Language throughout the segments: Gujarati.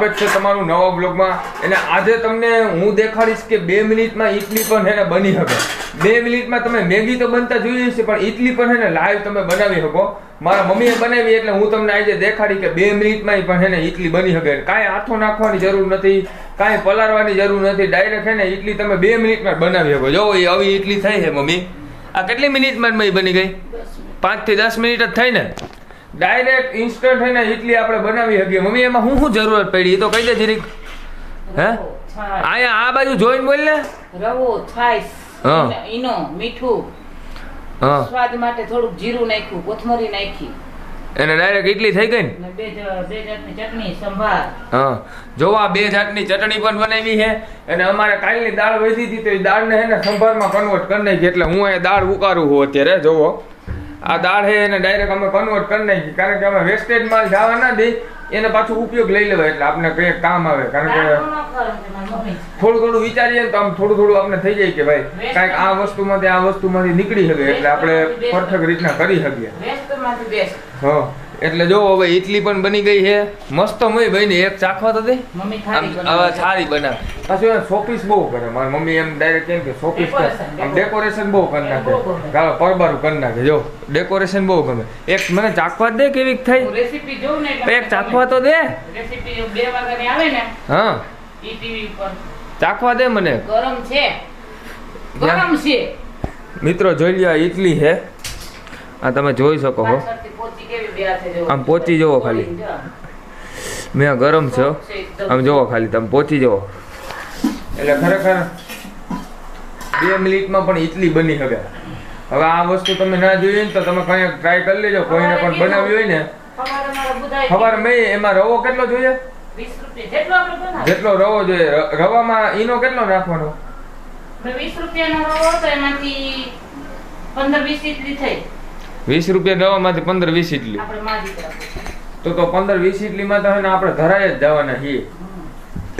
સ્વાગત છે તમારું નવા બ્લોગમાં. અને આજે તમને હું દેખાડીશ કે 2 મિનિટમાં ઈડલી પણ એને બની શકે. 2 મિનિટમાં તમે મેગી તો બનતા જોઈ છે, પણ ઈડલી પણ એને લાઈવ તમે બનાવી શકો. મારા મમ્મીએ બનાવી એટલે હું તમને આજે દેખાડી કે 2 મિનિટમાં પણ એને ઈડલી બની શકે. કાંઈ હાથો નાખવાની જરૂર નથી, કાંઈ પલાળવાની જરૂર નથી, ડાયરેક્ટ એને ઈડલી તમે 2 મિનિટમાં બનાવી શકો. જો એ આવી ઈડલી થઈ છે મમ્મી, આ કેટલી મિનિટમાં બની ગઈ? 5 થી 10 મિનિટ જ થઈ ને. ડાયરેક્ટ ઇન્સ્ટન્ટ છે ને ઈડલી આપણે બનાવી શકીએ. મમ્મી એમાં શું જરૂરત પડી એ તો કહી દે જરીક. હે આયા આ બાજુ જોઈને બોલ ને. રવો, છાશ, ઈનો, મીઠું, સ્વાદ માટે થોડુંક જીરું નાખ્યું, કોથમરી નાખી, એને ડાયરેક્ટ ઈડલી થઈ ગઈ ને. બે જાતની ચટણી, સંભાર. હા જો આ 2 જાતની ચટણી પણ બનાવી છે. અને અમારે કાલની દાળ વધી હતી તો એ દાળને હે ને સંભારમાં કન્વર્ટ કરી નાખી. એટલે હું અહીંયા દાળ ઉકારું છું અત્યારે. જોવો આ દાળ છે એને ડાયરેક્ટ અમે કન્વર્ટ કરી નાખી, કારણ કે અમે વેસ્ટેજ માલ જવા ના દઈ, એને પાછું ઉપયોગ લઈ લેવાય એટલે આપણે કંઈક કામ આવે. કારણ કે થોડું વિચારીએ ને તો આમ થોડું આપણે થઈ જાય કે ભાઈ કાંઈક આ વસ્તુમાંથી નીકળી શકે, એટલે આપણે પરફેક્ટ રીતના કરી શકીએ. હા એટલે જો હવે ઈડલી પણ બની ગઈ છે મસ્ત. મય ભાઈ એક ચાખવા તો દે. હવે સારી બનાવે. પાછું એને શોપીસ બહુ કરે મારી મમ્મી. એમ ડાયરેક્ટ કેમ કે શોપીસ આમ ડેકોરેશન બહુ કરી નાખે, ગાળો પરબારું કરી નાખે. જો ડેકોરેશન બહુ ગમે. એક મને ચાખવા દે કેવી થઈ રેસીપી જોઉં ને, એક ચાખવા તો દે. રેસીપી 2 વાગ્યાની આવે ને, હા ઈ ટીવી પર ચાખવા દે મને. ગરમ છે મિત્રો જોઈ લ્યો ઈડલી છે આ તમે જોઈ શકો છો. આમ પોચી જુઓ ખાલી, મેં ગરમ છે આમ જુઓ ખાલી, તમે પોચી જુઓ. એટલે ખરેખર 2 મિનિટમાં પણ ઈડલી બની શકે. હવે આ વસ્તુ તમે ના જોઈ ને તો તમે કઈ ટ્રાય કરી લેજો. કોઈને પણ બનાવી હોય ને ખબર મેં એમાં રવો કેટલો જોઈએ? 20 રૂપિયા જેટલો રવો જોઈએ. રવામાં ઈનો કેટલો નાખવાનો? 20 રૂપિયાનો રવો તો એમાંથી 15-20 ઇડલી થઈ. 20 રૂપિયા રવામાંથી 15-20 ઇડલી. તો 15-20 ઇડલીમાં તો ને આપણે ધરાય જ જવાના છીએ.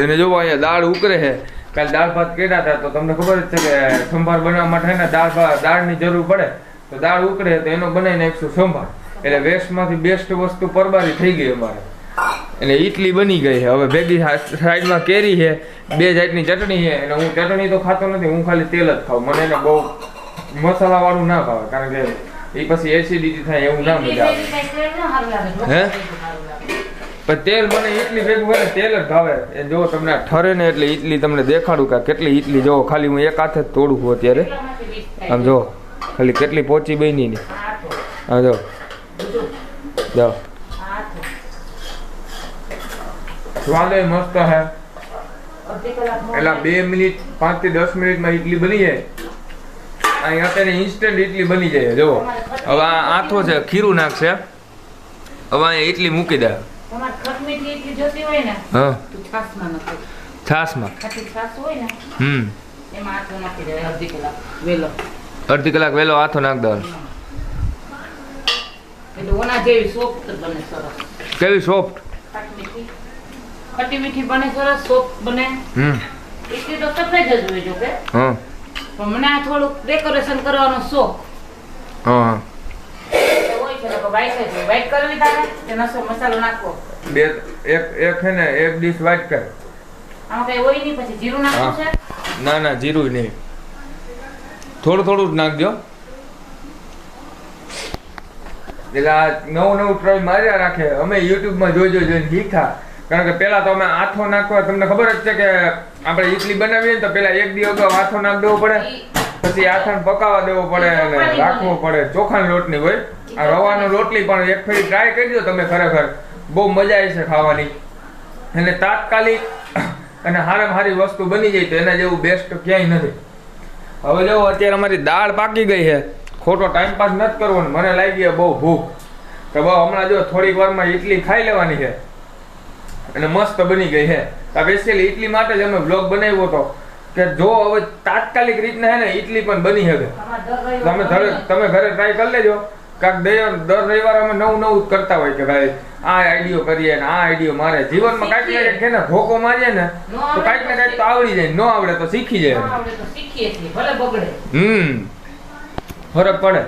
એને જોવો અહીંયા દાળ ઉકળે છે. કાલે દાળ ભાત કર્યા હતા તો તમને ખબર જ છે કે સંભાર બનાવવા માટે ને દાળની જરૂર પડે. તો દાળ ઉકળે તો એનો બનાવી નાખીશું સંભાર. એટલે વેસ્ટમાંથી બેસ્ટ વસ્તુ પરબારી થઈ ગઈ અમારે. એટલે ઈડલી બની ગઈ છે. હવે ભેગી સાઈડમાં કેરી છે, 2 જાતની ચટણી છે. અને હું ચટણી તો ખાતો નથી, હું ખાલી તેલ જ ખાઉં. મને એને બહુ મસાલાવાળું ના ભાવે, કારણ કે એ પછી એસિડિટી થાય એવું ના મજા આવે. હે પણ તેલ મને ઈડલી ભેગું હોય ને તેલ જ ભાવે. એ જો તમને ઠરે ને એટલે ઈડલી તમને દેખાડું કે કેટલી ઈડલી જો ખાલી હું એક હાથે જ તોડું છું અત્યારે. આમ જો ખાલી કેટલી પોચી બની ની. હા જો જો સ્વાદ મસ્ત છે. એટલે 2 મિનિટ 5 થી 10 મિનિટમાં ઈડલી બની જાય. અહીંયા અત્યારે ઇન્સ્ટન્ટ ઈડલી બની જાય. જો હવે આ આથો છે, ખીરું નાખશે. હવે અહીંયા ઈડલી મૂકી દે. હા છાશમાં અડધી કલાક વેલો આથો નાખ દો. કેવી સોફ્ટ ખટી મીઠી બને, સરસ સોફ્ટ બને. ઈડલી તો સફેદ જ હોય જો કે. હા પણ મને આ થોડુંક ડેકોરેશન કરવાનો શોખ. હા હોય છે તો વાઈટ કરવી તારે કે નસો મસાલો નાખવો. એક છે ને એક ડીશ વાઈટ કર. આમાં કઈ હોય નહીં, પછી જીરું નાખવું છે? ના જીરું નહીં, થોડું જ નાખજો. એટલે આ નવું ટ્રાય માર્યા રાખે. અમે યુટ્યુબમાં જોઈને શીખા. કારણ કે પેલા તો અમે આથો નાખવા, તમને ખબર જ છે કે આપણે ઈડલી બનાવીએ તો પેલા 1 દી અગાઉ આથો નાખ દેવો પડે, પછી આથાને પકાવવા દેવો પડે અને રાખવો પડે. ચોખાની રોટલી હોય. આ રવાનો રોટલી પણ એક ફેરી ટ્રાય કરજો તમે, ખરેખર બહુ મજા આવી છે ખાવાની. અને તાત્કાલિક અને સારામાં સારી વસ્તુ બની જાય તો એના જેવું બેસ્ટ ક્યાંય નથી. હવે જો અત્યારે અમારી દાળ પાકી ગઈ છે. ખોટો ટાઈમ પાસ નથી કરવો. મને લાગી બહુ ભૂખ તો બહુ હમણાં જો થોડીક વારમાં ઈડલી ખાઈ લેવાની છે. અને મસ્ત બની ગઈ છે. સ્પેશિયલી ઈડલી માટે જ અમે બ્લોગ બનાવ્યો હતો કે જો હવે તાત્કાલિક રીતના છે ને ઈડલી પણ બની શકે. તમે ઘરે ટ્રાય કરી લેજો. કાંક દર રવિવારે અમે નવું કરતા હોય કે ભાઈ આ આઈડિયો કરીએ ને આ આઈડિયો મારે જીવનમાં કાંઈક ને કાંઈક એને ધોકો મારીએ ને તો કાંઈક ને કાંઈક તો આવડી જાય. ન આવડે તો શીખી જાય. ફરક પડે.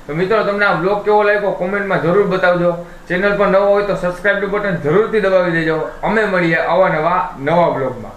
તો મિત્રો તમને આ બ્લોગ કેવો લાગ્યો કોમેન્ટમાં જરૂર બતાવજો. ચેનલ પર નવો હોય તો સબસ્ક્રાઇબનું બટન જરૂરથી દબાવી દેજો. અમે મળીએ આવા નવા બ્લોગમાં.